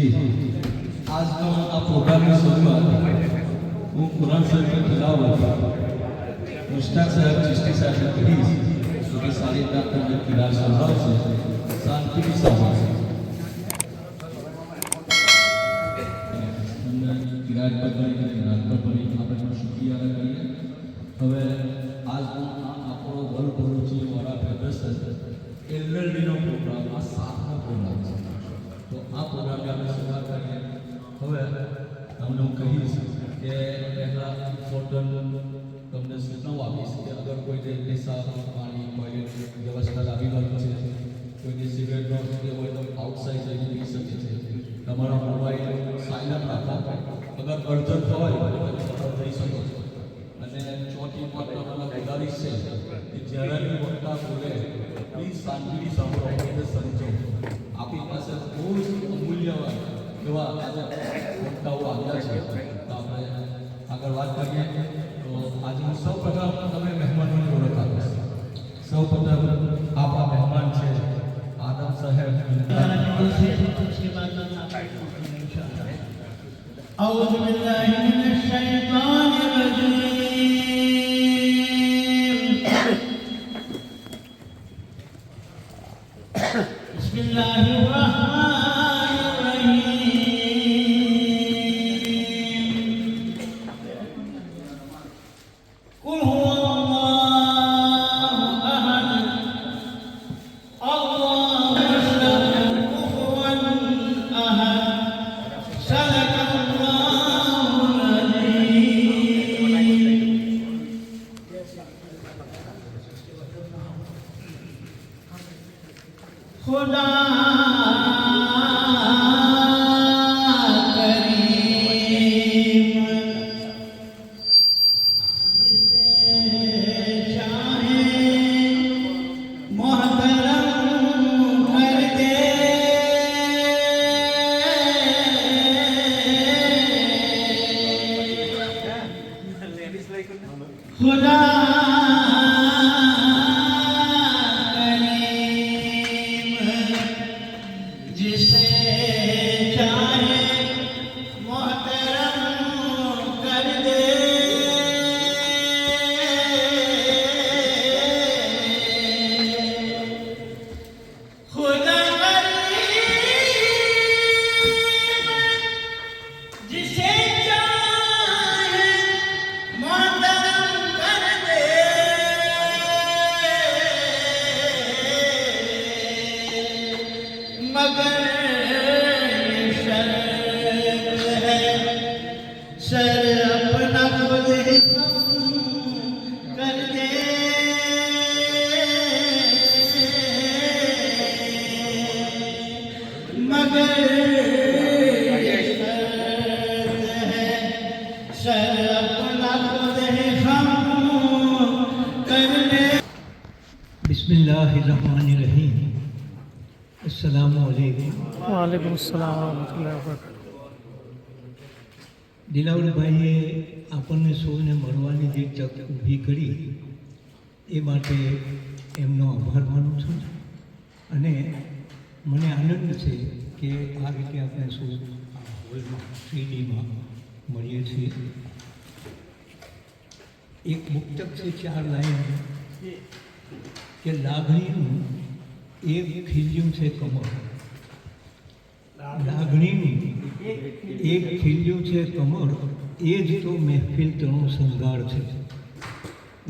आज तो आप प्रोग्राम में शुरुआत वो कुरान शरीफ की तिलावत मुश्ताक साहब चिश्ती साहब प्लीज क्योंकि सारी रात में किरार संभाव से शांति की संभाव से किरार पर पड़ी આપણે શુક્રિયા કરીએ હવે આજ આપણો વર્લ્ડ ભરૂચી વાળા ફેડરેશન એલએલડીનો પ્રોગ્રામ આ 7મો પ્રોગ્રામ છે તો આ પ્રોગ્રામને આપણે શરૂઆત કરીએ હવે તમને હું કહીશ કે પહેલાં ઇમ્પોર્ટન્ટ તમને સૂચનાઓ આપીશ કે અગર કોઈને પેશાબ પાણી ટોયલેટ વ્યવસ્થા લાવી હોય છે કોઈને સિગરેટ ન પીતે હોય તો આઉટસાઇડ જઈને પી શકે છે તમારા મોબાઈલ સાયલન્ટ રાખવા અગર અર્જન્ટ હોય તો થઈ શકો છો અને ચોથી વાત તમારા ગુજારિશ છે કે જ્યારે બી વક્તા બોલે પ્લીઝ શાંતિથી સાંભળો એટલે સમજો આપણી પાસે બહુ જ અમૂલ્ય એવા વક્તાઓ આવ્યા છે તો આપણે આગળ વાત કરીએ તો આજે હું સૌપ્રથમ તમે મહેમાનોની ઓળખ આપીશ સૌપ્રથમ આપણા મહેમાન છે આદમ સાહેબ أعوذ بالله من الشيطان الرجيم بسم الله الرحمن الرحيم قل هو الله أحد الله الصمد كفوا أحد صدق खुदा करीम जिसे चाहे मोहतरम कर दे खुदा जिसे चाहे मोहतरम कर दे खुदा जिसे चाहे मोहतरम कर दे मगर सर अपना खुद ही कर दे मगर सर अपना खुद ही हम कर दे। बिस्मिल्लाहिर्रहमानिर्रहीम। अस्सलामु अलैकुम। वालेकुम अस्सलाम वरहमतुल्लाहि वबरकातुहू। દિલાવરભાઈએ આપણને સૌને મળવાની જે તક ઊભી કરી એ માટે એમનો આભાર માનું છું અને મને આનંદ છે કે આ રીતે આપણે સૌ હોલમાં 3Dમાં મળીએ છીએ. એક મુક્તક છે 4 લાઈન કે લાગણીનું એક ખીલ્યું છે કમર, લાગણીનું એક ખીલ્યું છે કમર, એ જ તો મહેફિલ તણો શણગાર છે.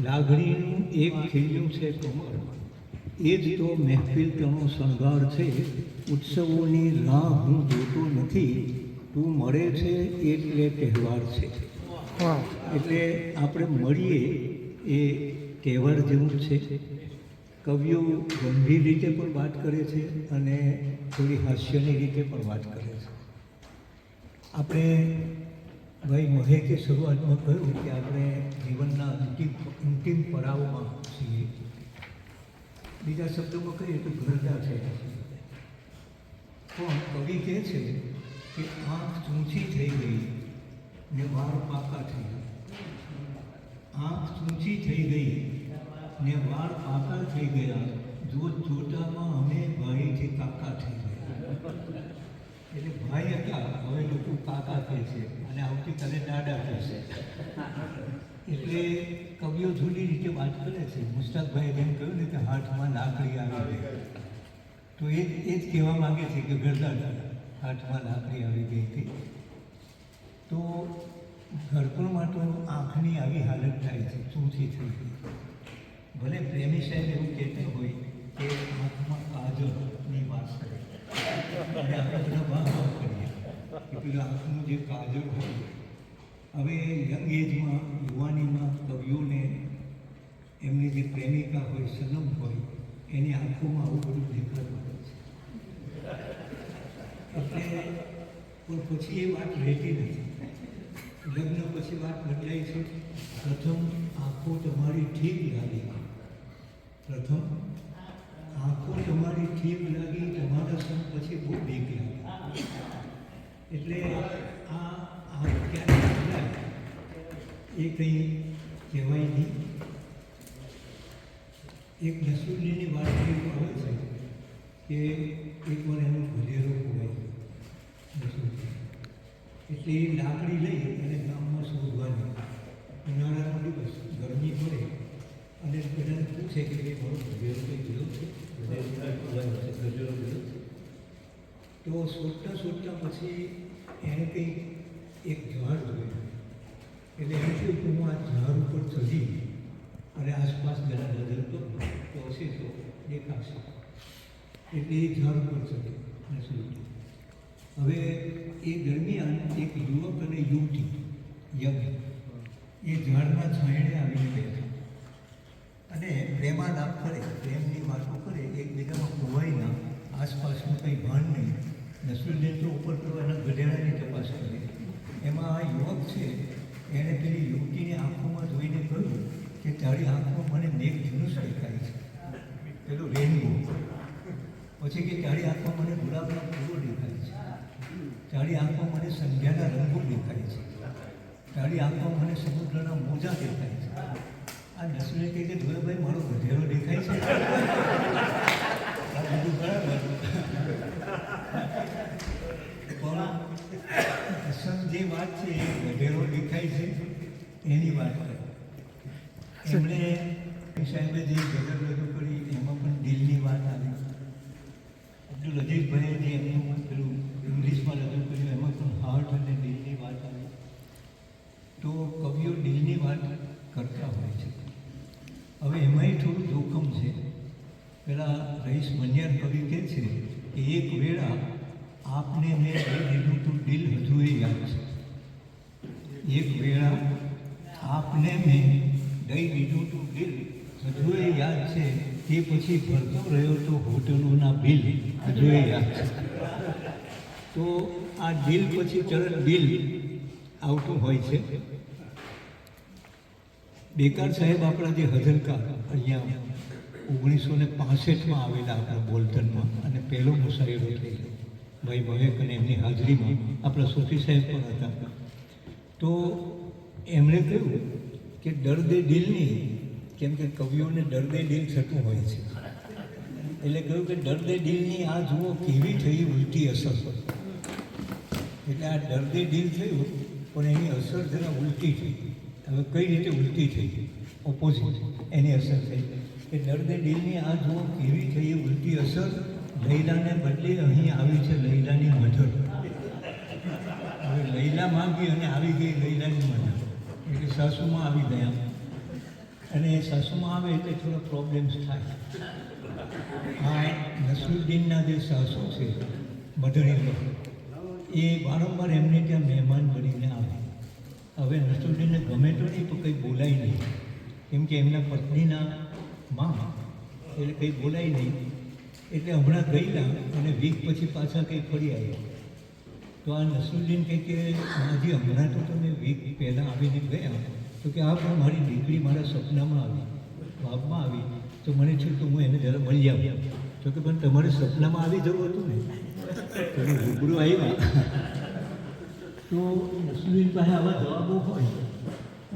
લાગણીનું એક ખીલ્યું છે કમર, એ જ તો મહેફિલ તણો શણગાર છે. ઉત્સવોની રાહ હું જોતો નથી, તું મળે છે એટલે તહેવાર છે. એટલે આપણે મળીએ એ તહેવાર જેવું છે. કવિઓ ગંભીર રીતે પણ વાત કરે છે અને થોડી હાસ્યની રીતે પણ વાત કરે છે. આપણે ભાઈ મહેકે શરૂઆતમાં કહ્યું કે આપણે જીવનના અંતિમ પડાવમાં છીએ. બીજા શબ્દોમાં કહીએ તો ઘરડા છે. પણ કવિ કહે છે કે આંખ ઊંચી થઈ ગઈ ને વાળ પાકા થઈ ગયા. આંખ ઊંચી થઈ ગઈ ને વાળ પાકા થઈ ગયા, જોત જોતામાં અમે ભાઈથી કાકા થઈ ગયા. એટલે ભાઈ હતા, હવે લોકો કાકા કહે છે અને આવતીકાલે દાદા કહેશે. એટલે કવિઓ જુદી રીતે વાત કરે છે. મુસ્તાકભાઈએ જેમ કહ્યું ને કે હાથમાં લાકડી આવી ગઈ, તો એ જ કહેવા માગે છે કે ગરદાદા હાથમાં લાકડી આવી ગઈ હતી. તો ઘડપણમાં તો આંખની આવી હાલત થાય છે, ચૂંથી થઈ ગઈ. ભલે પ્રેમી સાહેબ એવું કહેતા હોય કે આંખમાં કાજળની વાત કરે અને આપણે બધા વાહ કરીએ કે પેલું આંખનું જે કાજળ હોય. હવે યંગ એજમાં, યુવાનીમાં કવિઓને એમની જે પ્રેમિકા હોય, સનમ હોય, એની આંખોમાં આવું બધું દેખાતું હોય છે. એટલે પણ પછી એ વાત રહેતી નથી. લગ્ન પછી વાત બદલાય છે. પ્રથમ આંખો તમારી ઠીક લાગી, પ્રથમ આંખો તમારી ઠીક લાગી, તમારા સમ પછી બહુ બીક લાગી. એટલે આ ક્યારે બદલાય એ કંઈ કહેવાય નહીં. એક નસરુદ્દીનની વાત એવું આવે છે કે એકવાર એનો ભલેરો ખોવાય નસરુદ્દીન. એટલે એ લાકડી લઈ અને ગામમાં શોધવાની. ઉનાળાનો દિવસ, ગરમી પડે અને બધાને પૂછે કે ભાઈ મારો ભલેરો કંઈ ગયો છે, ગજેરો ગયો છે. તો શોધતા શોધતા પછી એણે કંઈ એક ઝાડ જોયું. એટલે એણે કહ્યું કે હું આ ઝાડ ઉપર ચડી અને આસપાસ જરા નજર કરું તો હશે તો દેખાશે. એટલે એ ઝાડ ઉપર ચડ્યો નસરુદ્દીન. હવે એ દરમિયાન એક યુવક અને યુવતી યંગ એ ઝાડના છાંયડે આવીને બેઠા અને પ્રેમાલાપ કરે, પ્રેમની વાતો કરે, એકબીજામાં ખોવાઈ ના, આસપાસનું કંઈ ભાન નહીં. નસરુદ્દીન તો ઉપર તો એના ગધેડાની તપાસ કરે. એમાં આ યુવક છે એણે પેલી યુવતીની આંખોમાં જોઈને કહ્યું કે તારી આંખમાં મને મેઘધનુષ દેખાય છે, પેલું રેનબો. પછી કે તારી આંખમાં મને ગુલાબના ફૂલો દેખાય છે, તારી આંખમાં મને સંધ્યાના રંગો દેખાય છે, તારી આંખમાં મને સમુદ્રના મોજા દેખાય છે. આ નસરુદ્દીન કહે છે ધોળભાઈ મારો ગધેડો દેખાય છે. આ બધું બરાબર, પણ અસલ જે વાત છે એ ગધેડો દેખાય છે એની વાત કરે. એમણે સાહેબે જે ગઝલ રજૂ કરી એમાં પણ દિલની વાત આવી. અબ્દુલ અજીઝભાઈએ જે એમનું પેલું ઇંગ્લિશમાં રજૂ કર્યું એમાં પણ હાર્ટ અને દિલની વાત આવી. તો કવિઓ દિલની વાત કરતા હોય છે. હવે એમાંય થોડું જોખમ છે. પેલા રઈસ બનિયાર કવિ કહે છે કે એક વેળા આપને મેં દઈ દીધું તું દિલ હજુ એ યાદ છે. એક વેળા આપને મેં દઈ દીધું તું દિલ હજુ એ યાદ છે. તે પછી ભરતો રહ્યો તો હોટલોના બિલ હજુ એ યાદ છે. તો આ દિલ પછી તરત બિલ આવતું હોય છે. બેકાર સાહેબ આપણા જે હજલકાર અહીંયા 1965માં આવેલા આપણા બોલ્ટનમાં અને પહેલો મુશાયરો થયેલો ભાઈ મહેક અને એમની હાજરીમાં આપણા સૂફી સાહેબ પણ હતા. તો એમણે કહ્યું કે દર્દે દિલની, કેમ કે કવિઓને દર્દે દિલ થતું હોય છે, એટલે કહ્યું કે દર્દે દિલની આ જુઓ કેવી થઈ ઉલટી અસર. એટલે આ દર્દે દિલ થયું પણ એની અસર જરા ઉલટી થઈ. હવે કઈ રીતે ઉલટી થઈ? ઓપોઝિટ એની અસર થઈ કે દર્દે દિલની આ જુઓ કેવી થઈ ઉલટી અસર. લૈલાને બદલે અહીં આવી છે લૈલાની મધર. હવે લૈલા માંગી અને આવી ગઈ લૈલાની મધર, એટલે સાસુમાં આવી ગયા. અને સાસુમાં આવે એટલે થોડા પ્રોબ્લેમ્સ થાય. આ નસરુદ્દીનના જે સાસુ છે મધર એ વારંવાર એમને ત્યાં મહેમાન બનીને આવે. હવે નસરુદ્દીનને ગમે તો નહીં તો કંઈ બોલાય નહીં, કેમ કે એમના પત્નીના માં એટલે કંઈ બોલાય નહીં. એટલે હમણાં ગયેલા અને વીક પછી પાછા કંઈ ફરી આવ્યા. તો આ નસરુદ્દીન કહે કે હજી હમણાં તો તમે વીક પહેલાં આવીને ગયા, તો કે આ પણ મારી દીકરી મારા સપનામાં આવી, બાપમાં આવી, તો મને છે તો હું એને જરા મળી આવ્યા. તો કે પણ તમારે સપનામાં આવી જવું હતું ને, તમે રૂબરૂ આવ્યા. તો નસરુદ્દીન પાસે આવા જવાબો હોય.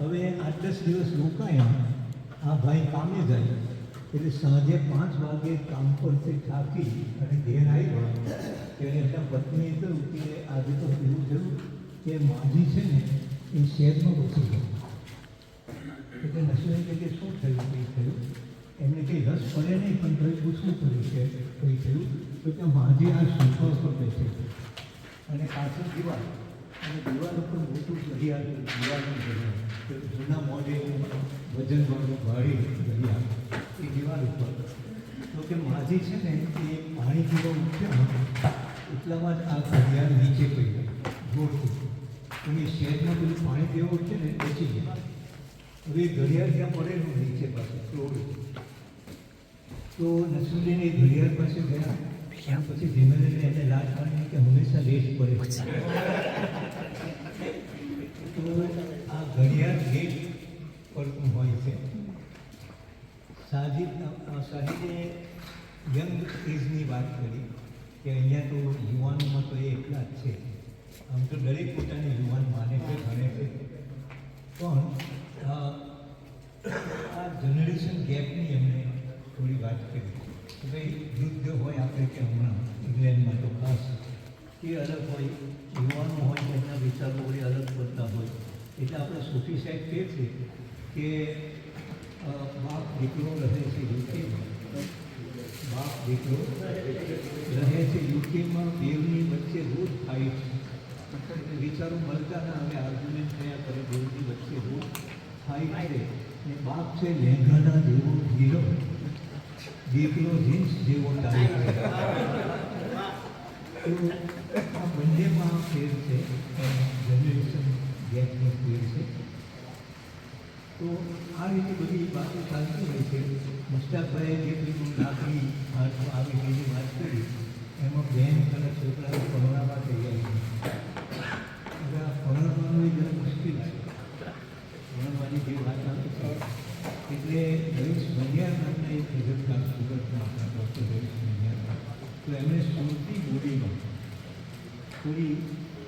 હવે 8-10 દિવસ રોકાયા, આ ભાઈ કામે જાય એટલે સાંજે 5 વાગે કામ પરથી થાકી અને ઘેર આવ્યા ત્યારે એમના પત્નીએ કહ્યું કે આજે તો એવું થયું કે માજી છે ને એ શહેરમાં ઘૂસી ગઈ. એટલે નસુએ કહે કે શું થયું કંઈ થયું? એમને કંઈ રસ પડે નહીં પણ કંઈ પૂછવું પડ્યું કે કંઈ થયું તો કે માજી આ સોફા ઉપર બેસે છે અને પાછળ દિવાલ અને દિવાલ ઉપર મોટું ઘડિયાળ દિવાલનું ઘડિયાળ જૂના મોડેલ વજનવાળું ભારી ઘડિયાળ એ દિવાલ ઉપર તો કે માજી છે ને એ પાણી પીવા ઉઠ્યા એટલામાં જ આ ઘડિયાળ નીચે પડી ગઈ જોરથી. એ શહેરમાં બધું પાણી પીવા ઉઠે ને બેસી ગયા. હવે એ ઘડિયાળ ત્યાં પડેલું નીચે પાસે ફ્લોર. તો નસરુદ્દીન એ ઘડિયાળ પાસે ગયા. ત્યાં પછી ધીમે ધીમે એને લાજ પાડી કે હંમેશા રેસ્ટ પડે. તો આ ઘડિયાળ રેસ્ટ પડતું હોય છે. સાહિદે યંગ એજની વાત કરી કે અહીંયા તો યુવાનોમાં તો એ એટલા જ છે. આમ તો દરેક પોતાને યુવાન માને છે, ગણે છે, પણ આ જનરેશન ગેપની એમણે થોડી વાત કરી કે ભાઈ યુદ્ધ હોય આપણે કે હમણાં ઇંગ્લેન્ડમાં તો ખાસ એ અલગ હોય, યુવાનો હોય એમના વિચારો વળી અલગ પડતા હોય. એટલે આપણે સોફી સાહેબ કહે છે કે બાપ દીકરો રહે છે યુકેમાં, બાપ દીકરો રહે છે યુકેમાં, બેવની વચ્ચે રોજ ફાઇટ છે. વિચારો મળતા ના હવે આર્ગ્યુમેન્ટ થયા કરે, બેવની વચ્ચે રોજ ફાઇટ છે. ને બાપ છે લેંઘાના જેવો હીરો, દીકરો જીન્સ જેવો ટાઈટ છે. તો આ બંનેમાં ફેર છે, જનરેશન ગેપનો ફેર છે. તો આ રીતે બધી વાતો ચાલતી હોય છે. મુસ્તાકભાઈએ જે પેલું લાકડી આવી બીજી વાત કરી એમાં બેન અને છોકરાને પરણાવવા તૈયાર છે. હવે આ પરણવાનું એ જરા મુશ્કેલ છે. પરણવાની જે વાત આવે છે એટલે રવીશ બંડિયાર નામના એક વિગતકાર સુરતના આપણા ડૉક્ટર રવીશ બંડિયાર, તો એમણે સુરતી બોડીમાં થોડી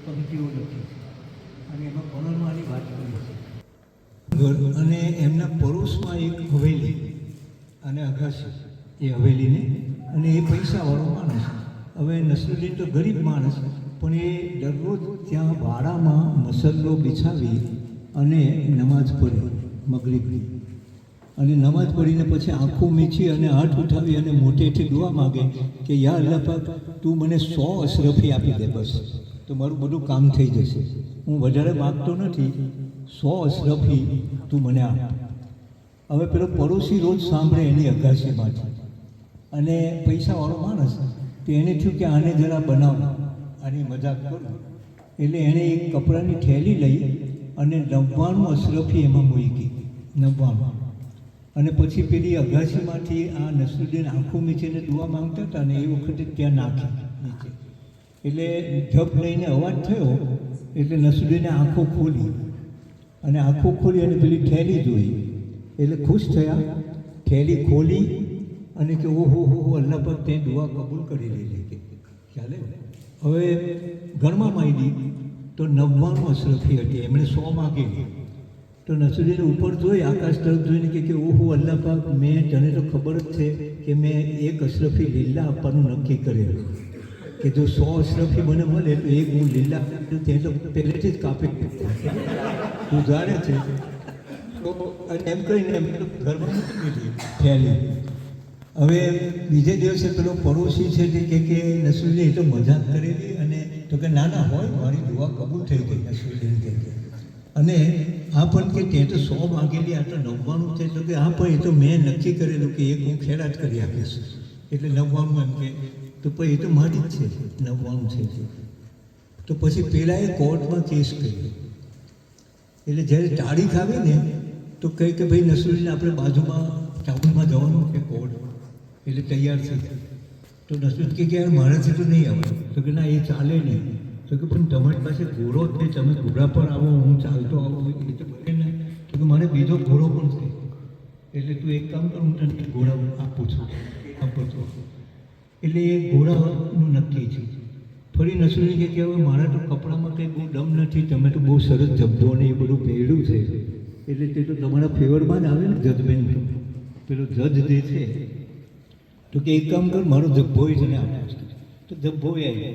પંક્તિઓ લખી છે અને એમાં પરણવાની વાત કરી છે. અને એમના પડોશમાં એક હવેલી અને અગાસી, એ હવેલીને અને એ પૈસાવાળો માણસ. હવે નસરુદ્દીન તો ગરીબ માણસ, પણ એ દરરોજ ત્યાં વાડામાં મસલ્લો બિછાવી અને નમાઝ પઢે મગરીબની. અને નમાઝ પઢીને પછી આંખો મીચી અને હાથ ઉઠાવી અને મોટેથી દુઆ માગે કે યા અલ્લાહ પાક તું મને 100 અશરફી આપી દે બસ, તો મારું બધું કામ થઈ જશે. હું વધારે માગતો નથી, 100 અશરફી તું મને આપ. હવે પેલો પડોશી રોજ સાંભળે એની અગાસીમાંથી અને પૈસાવાળો માણસ, તો એને થયું કે આને જરા બનાવો, આની મજાક કરું. એટલે એણે એક કપડાની થેલી લઈ અને 99 અશરફી એમાં મૂકી, 99. અને પછી પેલી અગાસીમાંથી આ નસરુદ્દીન આંખો મીચીને દુઆ માંગતા હતા ને એ વખતે ત્યાં નાખી નીચે. એટલે ઝપ લઈને અવાજ થયો એટલે નસરુદ્દીને આંખો ખોલી અને પેલી થેલી જોઈ એટલે ખુશ થયા. થેલી ખોલી અને કે ઓહો હો અલ્લાહ પર તે દુઆ કબૂલ કરી લીધી કે ચાલે. હવે ઘરમાં માંડી તો 99 અશરફી હતી, એમણે 100 માગેલી. તો નસરુદ્દીન ઉપર જોઈ, આકાશ તરફ જોઈને કે ઓહો અલ્લાહ પાક, મેં તને તો ખબર જ છે કે મેં 1 અશરફી લીલા આપવાનું નક્કી કરેલું કે જો 100 અશરફી મને મળે તો એક હું લીલા તે તો પહેલેથી જ કાપી તું જાણે છે. તો એમ કહીને એમ ઘરમાં મૂકી દીધી થેલી. હવે બીજે દિવસે પેલો પડોશી છે તે કે નસરુદ્દીન એ તો મજાક કરેલી, અને તો કે ના હોય, મારી દુઆ કબૂલ થઈ ગઈ. નસરુદ્દીન કે અને આ પણ કે તે તો 100 માગેલી, આ તો 99 છે. તો કે હા પણ એ તો મેં નક્કી કરેલું કે એક હું ખેરાત કરી આપીશ, એટલે 99 એમ કે. તો પછી એ તો મારી જ છે, 99 છે. તો પછી પેલાએ કોર્ટમાં કેસ કર્યો. એટલે જ્યારે તારીખ આવી ને તો કહે કે ભાઈ નસરુદ્દીન આપણે બાજુમાં ટાઉનમાં જવાનું છે કોર્ટ, એટલે તૈયાર થઈ. તો નસરુદ્દીન કે યાર મારાથી તો નહીં આવે. તો કે ના એ ચાલે નહીં. તો કે પણ તમારી પાસે ઘોડો છે, તમે ઘોડા પર આવો, હું ચાલતો આવું એ તો બને ને. તો કે મારે બીજો ઘોડો પણ છે, એટલે તું એક કામ કર, હું તને ઘોડા આપું છું. એટલે એ ઘોડાનું નક્કી છે. ફરી નસરુદ્દીન કે હવે મારા તો કપડામાં કંઈ બહુ દમ નથી, તમે તો બહુ સરસ જબ્દો ને એ બધું પહેર્યું છે, એટલે તે તો તમારા ફેવરમાં જ આવે ને જજમેન્ટ. પેલો જજ જે છે તો કે એક કામ કર, મારો જબ્બોય છે ને આપો. તો જબ્બોય આવી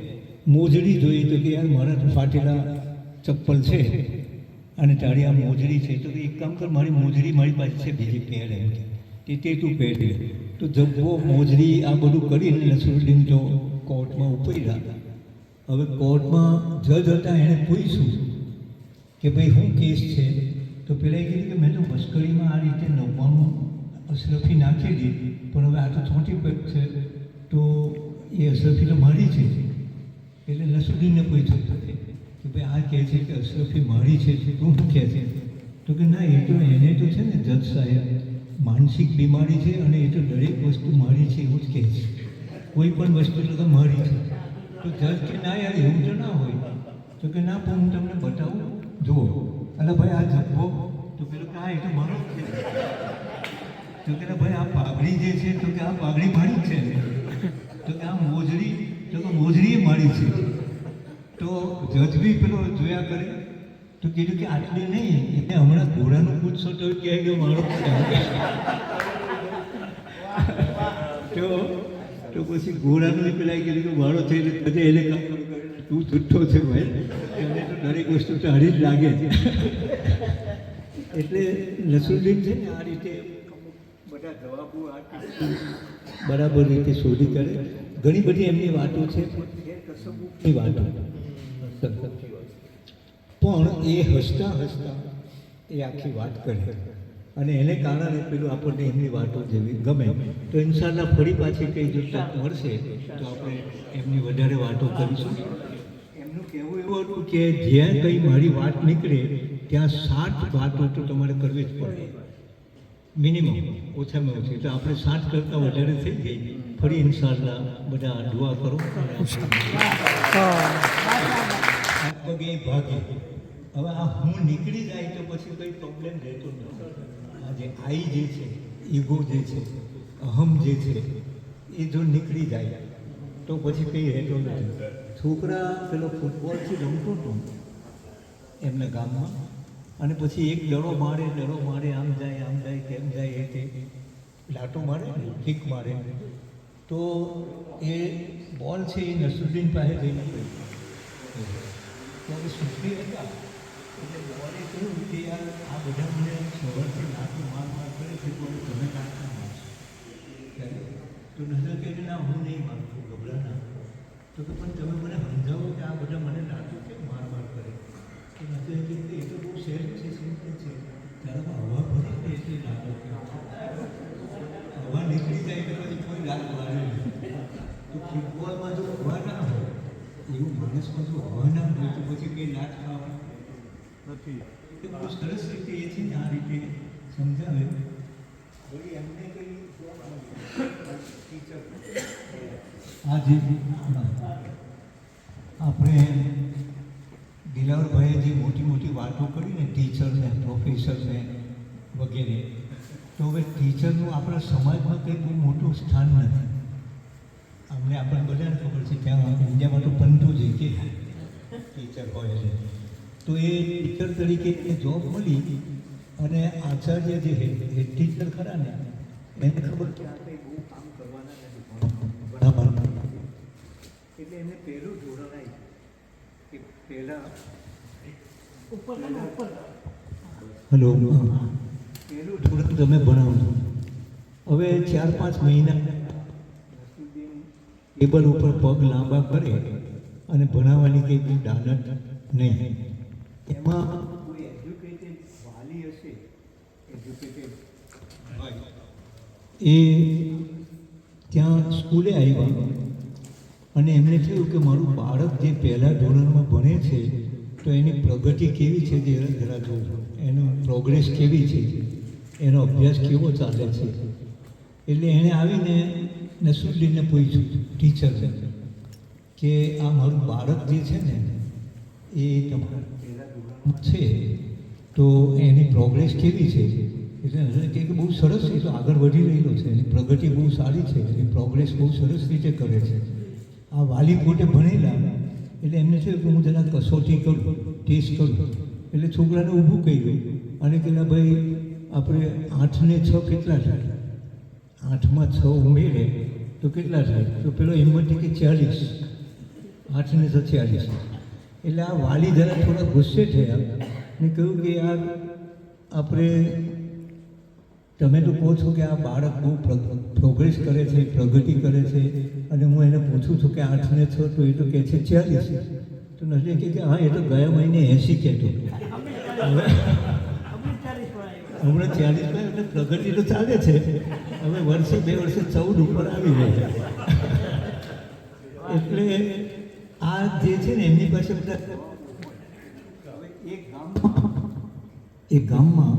મોજડી જોઈ તો કે યાર મારા તો ફાટેલા ચપ્પલ છે અને તારી આ મોજડી છે, તો કે એક કામ કર, મારી મોજડી મારી પાસે છે બીજી પહેર એમ કે તે તું પહેરી. તો જબ્બો મોજડી આ બધું કરીને નસરુદ્દીન તો કોર્ટમાં ઉપડ્યા. હવે કોર્ટમાં જજ હતા, એણે પૂછ્યું કે ભાઈ શું કેસ છે? તો પેલા એ કીધું કે મેં તો મસ્કરીમાં આ રીતે 99 અશરફી નાખેલી, પણ હવે આ તો ચોથી પેક છે, તો એ અશરફી તો મારી છે. એટલે નસરુદ્દીનને પૂછ્યું કે ભાઈ આ કહે છે કે અશરફી મારી છે, તું શું કહે છે? તો કે ના, એ તો એને તો છે ને જજ સાહેબ માનસિક બીમારી છે અને એ તો દરેક વસ્તુ મારી છે એવું જ કહે છે, કોઈ પણ વસ્તુ તો મારી છે. તો જજ કે ના યાર એવું તો ના હોય. તો કે ના, પણ હું તમને બતાવું, જુઓ. અરે ભાઈ આ જબ્બો, તો પેલો કે હા એ તો મારો જ છે. તો કે ભાઈ આ પાઘડી જે છે, તો કે આ પાઘડી મારી જ છે. તો કે આ મોજડી, તો કે મોજડી મારી છે. તો જજ બી પેલો જોયા કરે, તો કીધું કે આટલી નહીં, એટલે હમણાં ઘોડાનું પૂછશો તો કહે કે મારો જ છે. તો પછી ઘોડાનું પેલા કીધું કે મારો છે, એટલે એને તું જુઠ્ઠો છે ભાઈ, એને તો દરેક વસ્તુ તારી જ લાગે છે. એટલે નસરુદ્દીન છે ને આ રીતે બધા જવાબો બરાબર રીતે શોધી કરે. ઘણી બધી એમની વાતો છે, ની વાતો પણ એ હસતા હસતા એ આખી વાત કરે અને એને કારણે પેલું આપણને એમની વાતો જેવી ગમે. તો ઇન્શાલ્લાહ ફરી પાછી કંઈ જો તક મળશે તો આપણે એમની વધારે વાતો કરીશું. એમનું કહેવું એવું હતું કે જ્યાં કંઈ મારી વાત નીકળે ત્યાં 7 વાતો તો તમારે કરવી જ પડે, મિનિમમ, ઓછામાં ઓછી. તો આપણે 7 કરતાં વધારે થઈ ગઈ. ફરી ઇન્શાલ્લાહ બધા દુઆ કરો. પગે ભાગી. હવે આ હું નીકળી જાય તો પછી કંઈ પ્રોબ્લેમ રહેતો નથી. આ જે આઈ જે છે, ઈગો જે છે, અહમ જે છે, એ જો નીકળી જાય તો પછી કંઈ રહેતો નથી. છોકરા પેલો ફૂટબોલથી રમતો હતો એમના ગામમાં, અને પછી એક દડો મારે, આમ જાય, કેમ જાય, એ તે લાટો મારે, કિક મારે, તો એ બોલ છે એ નસરુદ્દીન પાસે જઈને તો સુખી હતા. એટલે બોલે કહ્યું કે યાર આ બધા મને સવારથી લાટો માર કરે છે, તો તમે કાંઈ મારશો? તો નજર કહે ના, હું નહીં મારતું, ગભરાના. તો કે પણ તમે મને સમજાવો કે આ બધા મને લાટો કેમ માર કરે? તો નજર કહે એ તો બહુ સહેજ છે, સિમ્પલ છે. ત્યારે હવા ભરે ને એટલે લાટો હવા નીકળી જાય તો પછી કોઈ લાટ મારે નહીં. તો ફૂટબોલમાં જો હવા ના હોય, એવું માણસમાં જો હવા ના હોય તો પછી કંઈ લાટ ખાવા નથી. એ બહુ સરસ રીતે એ છે ને આ રીતે સમજાવે. વળી એમને કંઈ આ જે આપણે દિલાવરભાઈએ જે મોટી મોટી વાતો કરી ને ટીચરને, પ્રોફેસરને વગેરે, તો હવે ટીચરનું આપણા સમાજમાં કંઈ બહુ મોટું સ્થાન નથી. આપણને બધાને ખબર છે ત્યાં ઇન્ડિયામાં તો પંતુજી કે ટીચર હોય છે, તો એ ટીચર તરીકે એ જોબ મળી અને આચાર્ય જે હેડ ટીચર ખરા ને એને ખબર કે આપણે બહુ કામ કરવાના નથી, એટલે એને પહેલું ધોરણ આવી કે પહેલાં હલો પહેલું ધોરણ તમે ભણાવજો. હવે 4-5 મહિના ટેબલ ઉપર પગ લાંબા કરે અને ભણાવવાની કંઈ બહુ દાનત નહીં. એમાં કોઈ એજ્યુકેટેડ વાલી હશે, એજ્યુકેટેડ એ ત્યાં સ્કૂલે આવ્યા અને એમને થયું કે મારું બાળક જે પહેલા ધોરણમાં ભણે છે તો એની પ્રગતિ કેવી છે જે જરા જોવું, એનું પ્રોગ્રેસ કેવી છે, એનો અભ્યાસ કેવો ચાલે છે. એટલે એણે આવીને નસરુદ્દીનને પૂછ્યું ટીચરને કે આ મારું બાળક જે છે ને એ તમારા પહેલા ધોરણમાં છે તો એની પ્રોગ્રેસ કેવી છે? એટલે નસરુદ્દીન કહે કે બહુ સરસ, એ તો આગળ વધી રહેલો છે, એની પ્રગતિ બહુ સારી છે, એની પ્રોગ્રેસ બહુ સરસ રીતે કરે છે. આ વાલી પોતે ભણેલા એટલે એમને થયું કે હું જરા કસોટી કરું, ટેસ્ટ કરું. એટલે છોકરાને ઊભું કર્યું અને કહેલા ભાઈ આપણે 8 ને 6 કેટલા થાય? 8માં 6 ઉમેરે તો કેટલા થાય? તો પેલો હિંમતથી કે 40, 8 ને 6 40. એટલે આ વાલી જરા થોડા ગુસ્સે થયા ને કહ્યું કે યાર આપણે, તમે તો કહો છો કે આ બાળક બહુ પ્રોગ્રેસ કરે છે, પ્રગતિ કરે છે, અને હું એને પૂછું છું કે 8 ને 6, તો એ તો કહે છે 40. તો નજરે કે હા, એ તો ગયા મહિને 80 કહેતો હતો. હમણાં 40 માં, એટલે પ્રગતિ તો ચાલે છે. હવે વર્ષે 2 વર્ષે 14 ઉપર આવી જાય. એટલે આ જે છે ને એમની પાસે બધા એક ગામમાં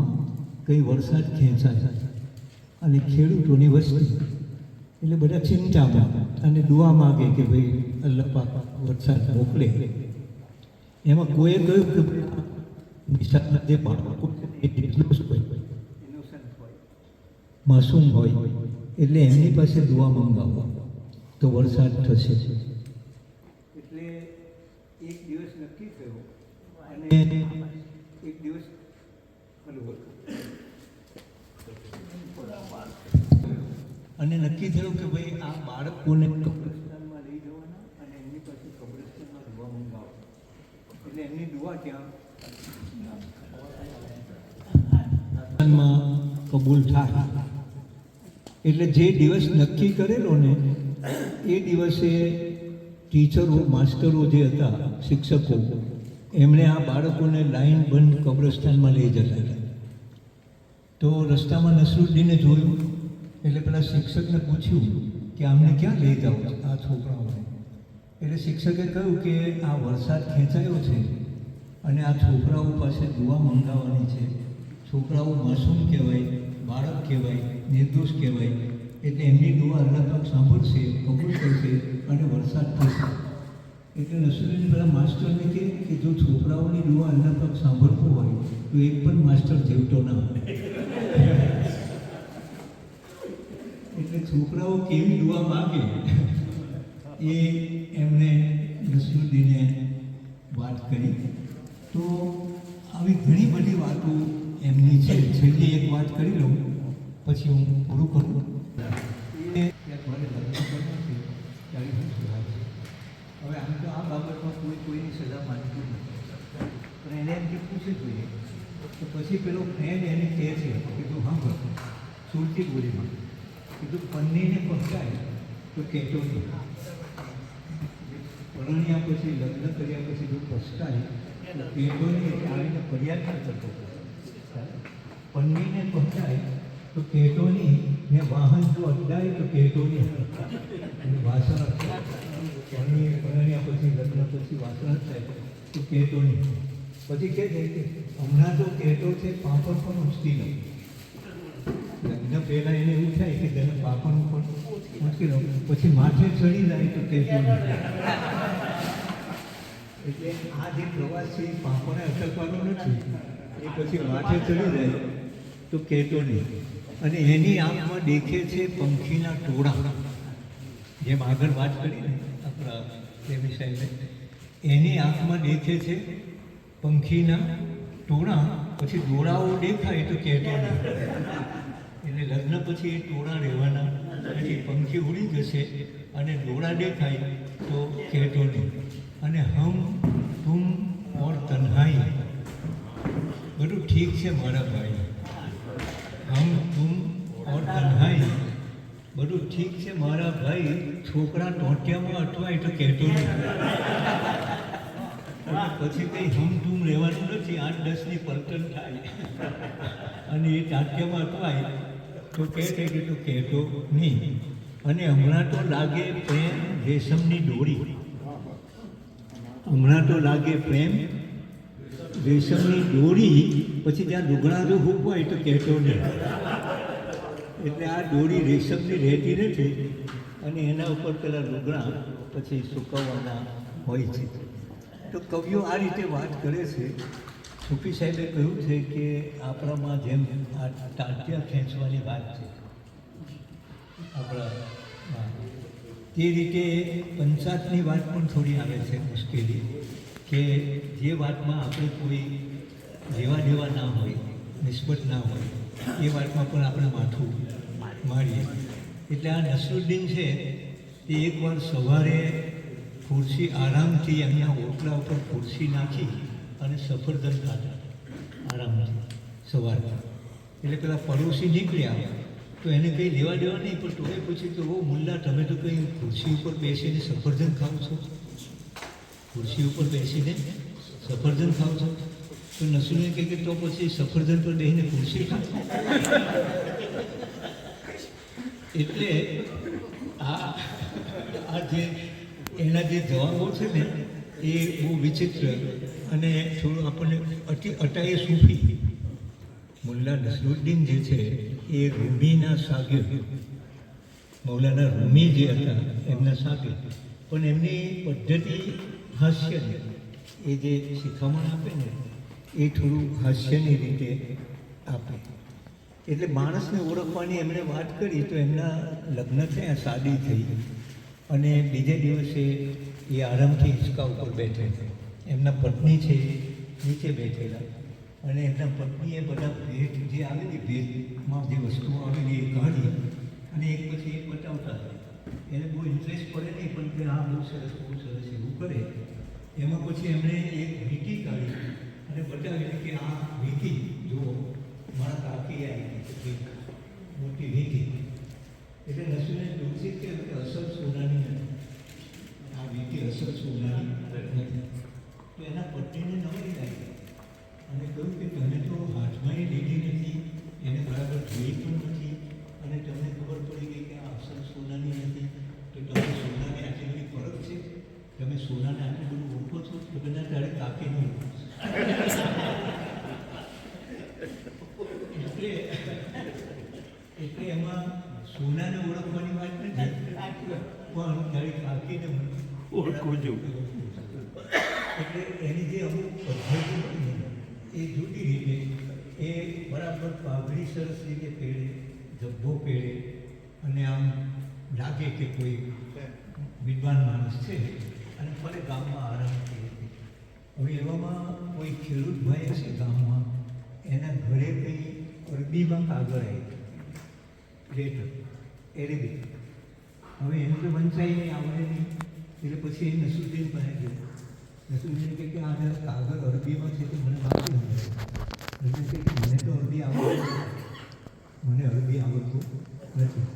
કંઈ વરસાદ ખેંચાય અને ખેડૂતોની વસ્તી, એટલે બધા ચિંતામાં અને દુઆ માગે કે ભાઈ અલ્લાહ પાક વરસાદ મોકલે. એમાં કોઈએ કહ્યું કે નિશાળના જે બાળકો માસૂમ હોય એટલે એમની પાસે દુઆ મંગાવો તો વરસાદ થશે. એટલે એક દિવસ નક્કી થયો અને એક દિવસ અને નક્કી થયું કે ભાઈ આ બાળકોને કબ્રસ્તાનમાં લઈ જવાના અને એમની પાસે કબ્રસ્તાનમાં દુઆ મંગાવો. એટલે એમની દુઆ ત્યાં કબૂલ થાય. એટલે જે દિવસ નક્કી કરેલો ને એ દિવસે ટીચરો, માસ્ટરો જે હતા, શિક્ષકો, એમણે આ બાળકોને લાઈન બંધ કબ્રસ્તાનમાં લઈ જતા હતા. તો રસ્તામાં નસરુદ્દીને જોયું એટલે પેલા શિક્ષકને પૂછ્યું કે આમને ક્યાં લઈ જાઓ આ છોકરાઓને? એટલે શિક્ષકે કહ્યું કે આ વરસાદ ખેંચાયો છે અને આ છોકરાઓ પાસે દુઆ મંગાવવાની છે. છોકરાઓ માસૂમ કહેવાય, બાળક કહેવાય, નિર્દોષ કહેવાય, એટલે એમની દુઆ અલ્લાહ પાક સાંભળશે, કબૂલ કરશે અને વરસાદ થશે. એટલે નસરુદ્દીન પેલા માસ્ટરને કહે કે જો છોકરાઓની દુઆ અલ્લાહ પાક સાંભળતો હોય તો એક પણ માસ્ટર જીવતો ના હોય. એટલે છોકરાઓ કેવી દુઆ માગે એ એમને નસરુદ્દીને વાત કરી. તો આવી ઘણી બધી વાતો એમની છે. છેલ્લી એક વાત કરી લઉં પછી હું પૂરું કરું. એ મારે લગ્ન કરવું છે ત્યારે શું સલાહ છે? હવે આમ તો આ બાબતમાં કોઈની સલાહ માનતું નથી, પણ એને એમ કે પૂછે જોઈએ. તો પછી પેલો ફ્રેન્ડ એને કહે છે કે તું હા કર સુરતી બોલીમાં કીધું પન્નીને પહોંચાય તો કહેતો નહીં. પરણ્યા પછી, લગ્ન કર્યા પછી જો પછતાય તો કહેતો નહીં. એટલે આવીને ફરિયાદ ના કરતો. પન્નીને પહોંચાય તો કહેતો નહીં ને વાહન જો અડડાય તો કહેતો નહીં. અને વાસણ પરણ્યા પછી, લગ્ન પછી વાસણ થાય તો કહેતો નહીં. પછી કહે છે કે હમણાં તો કહેતો છે, પાપડ પણ ઉચકી લો. લગ્ન પહેલાં એને એવું થાય કે તેને પાપડ પણ ઉચકી લો, પછી માથે ચડી જાય તો કહેતો નહીં. એટલે આ જે પ્રવાસ છે એ પાપડને અટકવાનો નથી, એ પછી માથે ચડી જાય તો કહેતો નહીં. અને એની આંખમાં દેખે છે પંખીના ટોળા. જેમ આગળ વાત કરી ને આપણા પ્રેમી સાહેબે, એની આંખમાં દેખે છે પંખીના ટોળા, પછી દોડાઓ દેખાય તો કહેતો નહીં. એટલે લગ્ન પછી એ ટોળા રહેવાના નથી, પંખી ઉડી જશે અને દોડા દેખાય તો કહેતો નહીં. અને હમ તુમ ઓર તન્હાઈ બધું ઠીક છે મારા ભાઈ. હમ તુમ ઓર તન્હાઈ બધું ઠીક છે મારા ભાઈ. છોકરા ટોટિયામાં અટવાય તો કહેતો નહીં. પછી કંઈ હમ તુમ રહેવાનું નથી. 8-10ની પલટન થાય અને એ ટાંટિયામાં અટવાય તો કહે છે કે તું કહેતો નહીં. અને હમણાં તો લાગે પ્રેમ રેશમની દોરી. હમણાં તો લાગે પ્રેમ રેશમની દોરી, પછી ત્યાં લુગડા જો હૂકવાય તો કહેતો નહીં. એટલે આ દોરી રેશમની રહેતી નથી અને એના ઉપર પેલા લુગડા પછી સુકવવાના હોય છે. તો કવિઓ આ રીતે વાત કરે છે. સૂફી સાહેબે કહ્યું છે કે આપણામાં જેમ આ ટાંટિયા ખેંચવાની વાત છે આપણા, તે રીતે પંચાતની વાત પણ થોડી આવે છે મુશ્કેલી, કે જે વાતમાં આપણે કોઈ લેવા દેવા ના હોય, નિસ્બત ના હોય, એ વાતમાં પણ આપણે માથું મારીએ. એટલે આ નસરુદ્દીન છે એ એકવાર સવારે ખુરશી આરામથી એમના ઓટલા ઉપર ખુરશી નાખી અને સફરજન ખાતા આરામથી સવારે. એટલે પેલા પડોશી નીકળ્યા તો એને કંઈ લેવા દેવા નહીં, પણ તોય પૂછ્યું કે ઓ મુલ્લા, તમે તો કંઈ ખુરશી ઉપર બેસીને સફરજન ખાવ છો? ખુરશી ઉપર બેસીને સફરજન ખાવ છો? તો નસરુદ્દીન કહે કે તો પછી સફરજન પર બેસીને ખુરશી ખાવ. એટલે આ જે એના જે જવાબો છે ને એ બહુ વિચિત્ર અને થોડું આપણને અટાઈએ સૂફી. મુલ્લા નસરુદ્દીન જે છે એ રૂમીના શાગિર્દ, મૌલાના રૂમી જે હતા એમના શાગિર્દ, પણ એમની પદ્ધતિ હાસ્યની, એ જે શિખામણ આપે ને એ થોડું હાસ્યની રીતે આપે. એટલે માણસને ઓળખવાની એમણે વાત કરી તો એમના લગ્ન થયા, શાદી થઈ, અને બીજે દિવસે એ આરામથી હિંચકા ઉપર બેઠે. એમના પત્ની છે નીચે બેઠેલા, અને એમના પત્નીએ બધા ભેટ જે આવેલી, ભેટમાં જે વસ્તુઓ આવેલી એ કાઢી અને એક પછી એક બતાવતા હતા. એને બહુ ઇન્ટરેસ્ટ પડે નહીં, પણ કે હા બહુ સરસ એવું કરે. એમાં પછી એમણે એક વીંટી કાઢી અને બતાવી કે આ વીંટી જુઓ, મારા કાકી આવી મોટી વીંટી. એટલે નસરુદ્દીન દુઃખી કે અસલ સોનાની નથી, આ વીંટી અસલ સોનાની નથી. તો એના પત્નીને નવાઈ લાગી અને કહ્યું કે તમે તો હાથમાં લીધી નથી, એને બરાબર જોઈ પણ નથી, અને તમને ખબર પડી ગઈ કે આ અસલ સોનાની નથી, તો તમે સોનાની આટલી બધી ફરક છે, તમે સોનાને આટલું બધું ઓળખો છો? તો બધા તારે કાકીને ઓળખો છો. એટલે એમાં સોનાને ઓળખવાની વાત નથી, પણ તારી કાકીને ઓળખો છો. એટલે એની જે અમુક પદ્ધતિ એ જુદી રીતે, એ બરાબર પાઘડી સરસ રીતે પહેરે, જબ્બો પહેરે, અને આમ લાગે કે કોઈ વિદ્વાન માણસ છે, અને ફરે ગામમાં આરામથી રહે. હવે એવામાં કોઈ ખેડૂત ભાઈ હશે ગામમાં, એના ઘરે કંઈ અરબીમાં કાગળ આવી લેટર, એરેબિક. હવે એનું તો વંચાઈ નહીં, આવડે નહીં, એટલે પછી એ નસરુદ્દીન પાસે ગયો. નસરુદ્દીન કહે કે આ કાગળ અરબીમાં છે તો મને વાંચી નથી. નસરુદ્દીન કહે કે મને તો અરબી આવડતું નથી, મને અરબી આવડતું નથી.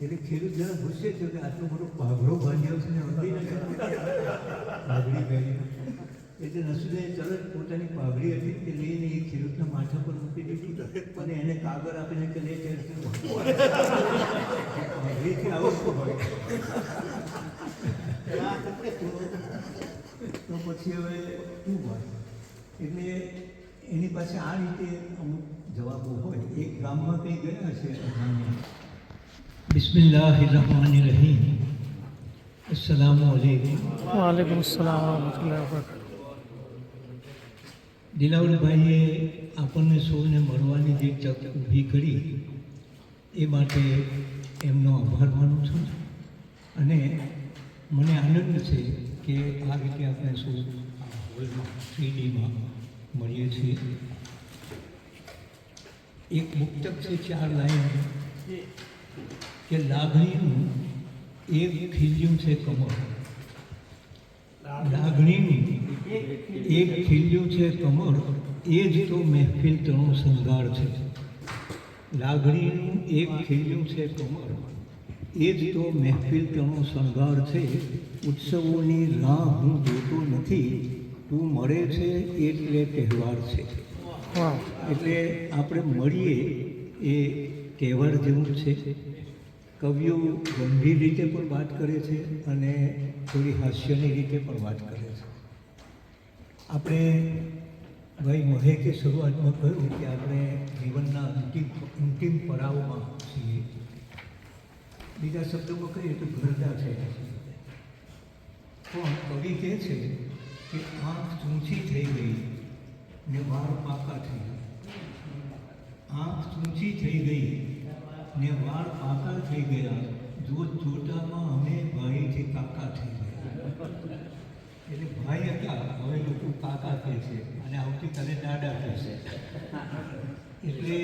એટલે ખેડૂત જરા ગુસ્સે છે કે આટલો મોટો પાઘડો બાંધ્યો છે ને અરબી નથી, પાઘડી પહેરી. એટલે નસરુદ્દીન તરત પોતાની પાઘડી હતી તે લઈને એ ખેડૂતના માથા પર મૂકી દીધી અને એને કાગળ આપીને કે લે પાઘડીથી આવડતું હોય તો પછી હવે શું હોય. એટલે એની પાસે આ રીતે અમુક જવાબો હોય. એક ગામમાં કંઈ ગયા છે અજાણ્યા. બિસ્મિલ્લાહિર્રહમાનિર્રહીમ. અસ્સલામુ અલૈકુમ. वालेकुम अस्सलाम वरहमतुल्लाहि वबरकातुहू. દિલાવરભાઈએ આપણને સૌને મળવાની જે તક ઊભી કરી એ માટે એમનો આભાર માનું છું. અને મને આનંદ છે કે આ રીતે આપણે સૌ હોલમાં 3Dમાં મળીએ છીએ. એક મુક્તક છે 4 લાઈન કે લાગણીનું એક ખીલ્યું છે કમળ, લાગણીનું એક ખીલ્યું છે કમળ, એ જ તો મહેફિલ તણો શણગાર છે. લાગણીનું એક ખીલ્યું છે કમળ, એ જ તો મહેફિલ તણો શણગાર છે. ઉત્સવોની રાહ હું જોતો નથી, તું મળે છે એટલે તહેવાર છે. વાહ. એટલે આપણે મળીએ એ તહેવાર જેવું છે. કવિઓ ગંભીર રીતે પણ વાત કરે છે અને થોડી હાસ્યની રીતે પણ વાત કરે છે. આપણે ભાઈ મહેકે શરૂઆતમાં કહ્યું કે આપણે જીવનના અંતિમ પડાવમાં છીએ. બીજા શબ્દોમાં કહીએ તો ઘરડા છે. પણ કવિ કહે છે કે આંખ ઊંચી થઈ ગઈ ને વાળ પાકા થઈ ગયા. આંખ ઊંચી થઈ ગઈ ને વાળ પાકા થઈ ગયા, જોતામાં અમે ભાઈથી કાકા થઈ ગયા. એટલે ભાઈ હતા, હવે લોકો કાકા કહે છે અને આવતા આવતીકાલે દાડા કહેશે. એટલે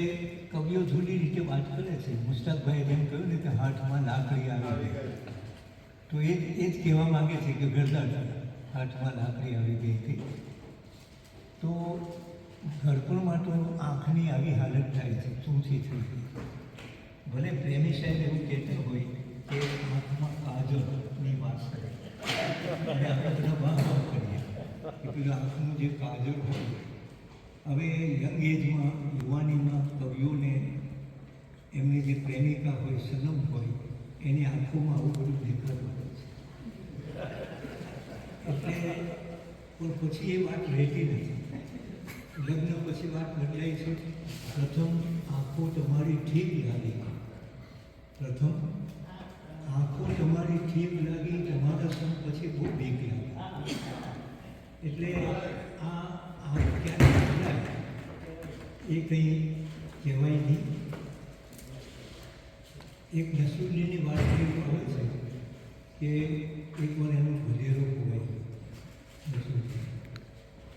કવિઓ જુદી રીતે વાત કરે છે. મુસ્તાકભાઈએ જેમ કહ્યું ને કે હાથમાં લાકડી આવી ગઈ, તો એ જ કહેવા માંગે છે કે ગરદા હાથમાં લાકડી આવી ગઈ હતી. તો ઘડપણમાં તો આંખની આવી હાલત થાય છે, ચૂંચી થઈ ગઈ. ભલે પ્રેમી સાહેબ એવું કહેતા હોય કે આંખમાં કાજળની વાત કરે, અને આપણે બધા વાહ કરીએ કે પેલું આંખનું જે કાજળ હોય. હવે યંગ એજમાં, યુવાનીમાં કવિઓને એમની જે પ્રેમિકા હોય, સનમ હોય, એની આંખોમાં આવું બધું દેખાતું હોય છે. એટલે પણ પછી એ વાત રહેતી નથી. લગ્ન પછી વાત બદલાય છે. પ્રથમ આંખો તમારી ઠીક લાગી, પ્રથમ આંખો તમારી ઠીક લાગી, તમારા સમ પછી બહુ બીક લાગી. એટલે આ આંખ ક્યારે બદલાય એ કંઈ કહેવાય નહીં. એક નસરુદ્દીનની વાત એવું આવે છે કે એકવાર એનો ભજેરો ખોવાઈ નસરુદ્દીન.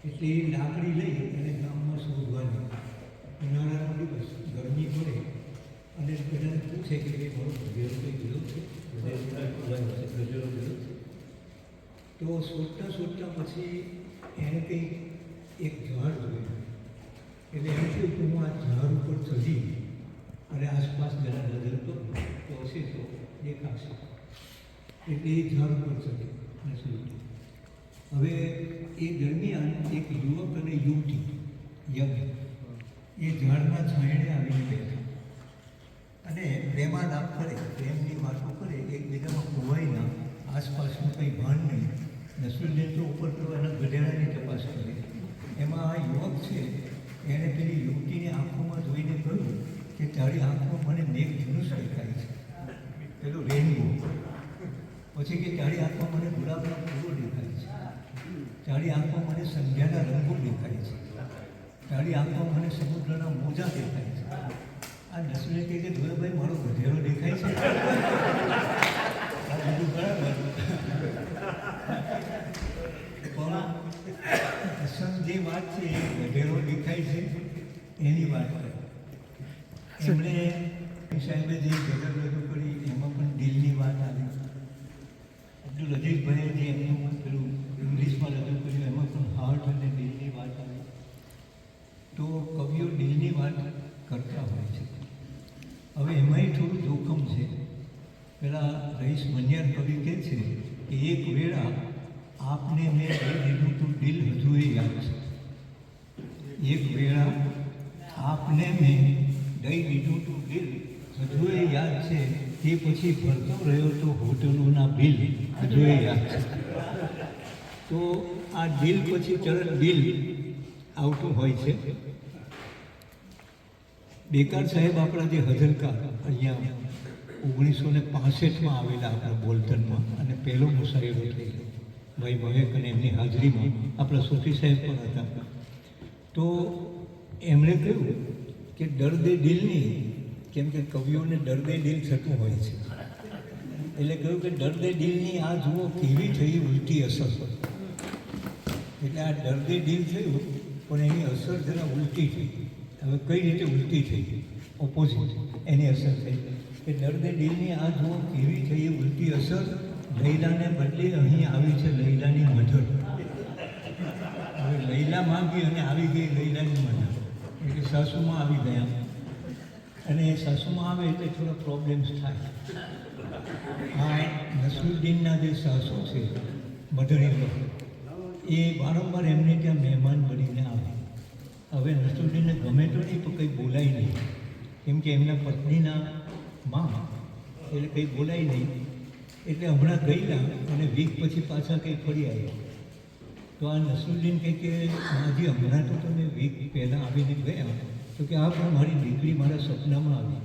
એટલે એ લાકડી લઈ અને ગામમાં શોધવાની. ઉનાળાનો દિવસ, ગરમી પડે અને બધાને પૂછે કે ભાઈ મારો ભજેરો કંઈ ગયો છે, ભજેરો ગયો છે. તો શોધતા શોધતા પછી એને કંઈક એક ઝાડ જોયું. એટલે એમ થયું કે હું આ ઝાડ ઉપર ચડી અને આસપાસ જરા નજર કરું તો હશે તો દેખાશે. એટલે એ ઝાડ ઉપર ચડી નસરુદ્દીન. હવે એ દરમિયાન એક યુવક અને યુવતી યંગ એ ઝાડના છાંયડે આવીને બેઠા અને પ્રેમાલાપ કરે, પ્રેમની વાતો કરે, એકબીજામાં ખોવાઈ ના, આસપાસનું કંઈ ભાન નહીં. નસરુદ્દીન તો ઉપર કરવાના ગધેડાની તપાસ કરે. એમાં આ યુવક છે એણે પેલી યુવતીની આંખોમાં જોઈને કહ્યું કે તારી આંખમાં મને મેઘધનુષ દેખાય છે, પેલું રેનબો. પછી કે તારી આંખમાં મને ગુલાબના ફૂલો દેખાય છે, તારી આંખમાં મને સંધ્યાના રંગો દેખાય છે, તારી આંખમાં મને સમુદ્રના મોજા દેખાય છે. આ નસરુદ્દીન કહે છે ધોળાભાઈ મારો ગધેડો દેખાય છે. આ બધું બરાબર, પણ અસલ જે વાત છે એ ગધેડો દેખાય છે એની વાત કરે. એમણે સાહેબે જે ગઝલ રજૂ કરી એમાં પણ દિલની વાત આવી. અબ્દુલ અજીઝભાઈએ જે એમનું પેલું ઇંગ્લિશમાં રજૂ કર્યું એમાં પણ હાર્ટ અને દિલની વાત આવી. તો કવિઓ દિલની વાત કરતા હોય છે. હવે એમાંય થોડું જોખમ છે. પેલા રઈસ મનિયાર કવિ કહે છે કે એક વેળા આપને મેં દઈ દીધું તું દિલ હજુ એ યાદ છે. એક વેળા આપને મેં દઈ દીધું તું દિલ હજુ એ યાદ છે. તે પછી ભરતો રહ્યો તો હોટલોના બિલ હજુ એ યાદ છે. તો આ દિલ પછી તરત બિલ આવતું હોય છે. બેકાર સાહેબ આપણા જે હજલકાર અહીંયા 1965માં આવેલા આપણા બોલ્ટનમાં, અને પહેલો મુશાયરો થયેલો ભાઈ મહેક અને એમની હાજરીમાં આપણા સૂફી સાહેબ પણ હતા. તો એમણે કહ્યું કે દર્દે દિલની, કેમ કે કવિઓને દર્દે દિલ થતું હોય છે, એટલે કહ્યું કે દર્દે દિલની આ જુઓ કેવી થઈ ઉલટી અસર. એટલે આ દર્દે દિલ થયું પણ એની અસર જરા ઉલટી થઈ. હવે કઈ રીતે ઉલટી થઈ? ઓપોઝિટ એની અસર થઈ કે દર્દે દિલની આ જુઓ કેવી થઈ ઉલટી અસર. લૈલાને બદલે અહીં આવી છે લૈલાની મધર. હવે લૈલા માંગી અને આવી ગઈ લૈલાની મધર, એટલે સાસુમાં આવી ગયા. અને એ સાસુમાં આવે એટલે થોડા પ્રોબ્લેમ્સ થાય. આ નસરુદ્દીનના જે સાસુ છે મધર ઇન લો, એ વારંવાર એમને ત્યાં મહેમાન બનીને આવે. હવે નસરુદ્દીનને ગમે તો નહીં, તો કંઈ બોલાય નહીં, કેમ કે એમના પત્નીના માં, એટલે કંઈ બોલાય નહીં. એટલે હમણાં ગયેલા અને વીક પછી પાછા કંઈ ફરી આવ્યા. તો આ નસરુદ્દીન કહે કે માજી હમણાં તો તમે વીક પહેલાં આવીને ગયા, તો કે આ પણ મારી દીકરી મારા સપનામાં આવી,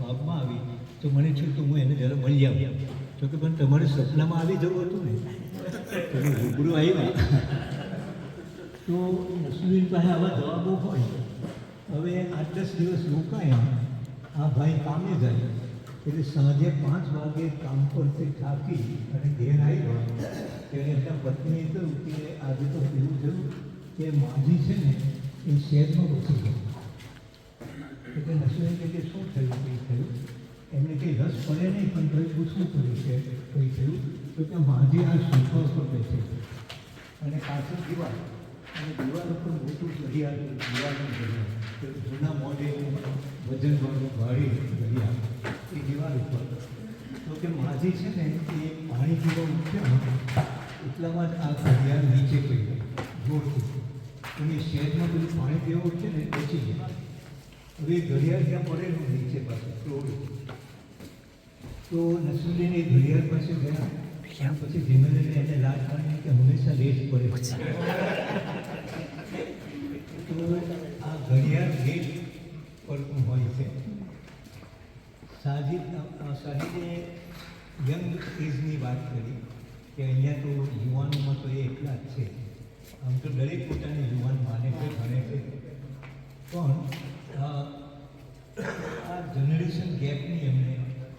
બાપમાં આવી, તો મને થયું તો હું એને જરા મળી આવ્યા. તો કે પણ તમારે સપનામાં આવી જવું હતું ને, તો રૂબરૂ આવ્યા. તો નસરુદ્દીન પાસે આવા જવાબો હોય. હવે 8-10 દિવસ રોકાયા. આ ભાઈ કામે જાય એટલે સાંજે 5 વાગે કામ પરથી થાકી અને ઘેર આવ્યા ત્યારે એમના પત્નીએ કહ્યું કે આજે તો એવું થયું કે માજી છે ને એ શહેરમાં ઘૂસી ગયો. એટલે નસુએ કે શું થયું કંઈ થયું એમને કંઈ રસ પડે નહીં પણ કંઈ પૂછવું પડ્યું કે કંઈ થયું તો કે માજી આ સોફા ઉપર બેસે છે અને પાછળ દિવાલ અને દિવાલ ઉપર મોટું ઘડિયાળ દિવાલનું ઘડિયાળ જૂના મોડેલનું વજનવાળું ભારી ઘડિયાળ એ દિવાલ ઉપર તો કે માજી છે ને એ પાણી પીવા ઉઠ્યા એટલામાં જ આ ઘડિયાળ નીચે પડી જોરથી અને શહેરમાં બધું પાણી પીવા ઉઠે ને બેસી ગયા. હવે ઘડિયાળ ત્યાં પડેલું નીચે પાસે ફ્લોર તો નસરુદ્દીન એ ઘડિયાળ પાસે ગયા પછી ધીમે ધીમે એને લાજ પાડી કે હંમેશા લેટ પડે તો આ ઘડિયાળ લેટ પડતું હોય છે. સાહિદે યંગ એજની વાત કરી કે અહીંયા તો યુવાનોમાં તો એ એકલા જ છે. આમ તો દરેક પોતાને યુવાન માને છે ગણે છે પણ આ જનરેશન ગેપની એમણે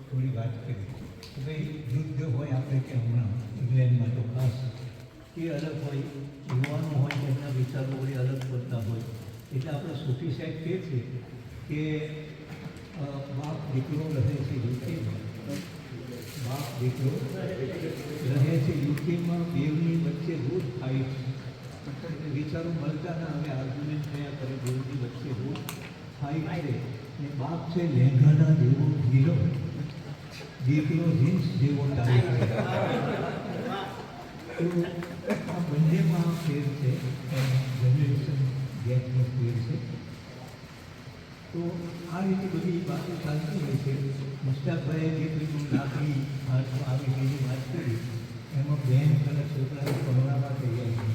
થોડી વાત કરી કે ભાઈ યુદ્ધ હોય આપણે કે હમણાં ઇંગ્લેન્ડમાં તો ખાસ એ અલગ હોય, યુવાનો હોય તેમના વિચારો વળી અલગ પડતા હોય. એટલે આપણા સૂફી સાહેબ કહે છે કે બાપ દીકરો રહે છે યુકેમાં, બાપ દીકરો રહે છે યુકેમાં, બેવની વચ્ચે રોજ ફાઇટ છે. વિચારો મળતા ના હવે આર્ગ્યુમેન્ટ થયા કરે, બેવની વચ્ચે રોજ ફાઇટ છે. ને બાપ છે લેંઘાના જેવો હીરો, દીકરો જીન્સ જેવો ટાઈટ છે. તો આ બંનેમાં ફેર છે, જનરેશન ગેપનો ફેર છે. તો આ રીતે બધી વાતો ચાલતી હોય છે. મુસ્તાકભાઈએ જે બધું લાકડી હાથમાં આવી એની વાત કરી એમાં બેન અને છોકરાને પરણાવવા તૈયાર છે.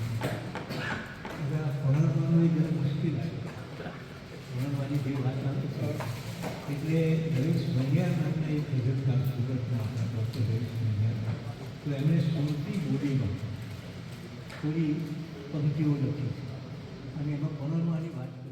હવે આ પરણવાનું એ જરા મુશ્કેલ છે. પરણવાની જે વાત આવે છે એટલે રહીશ મહિયાર નામના એક ગજબકાર સુરતના આપણા ડૉક્ટર રહીશ મહિયાર, તો એમણે સુરતી બોડીમાં થોડી પંક્તિઓ લખી છે અને એમાં પરણવાની વાત કરી.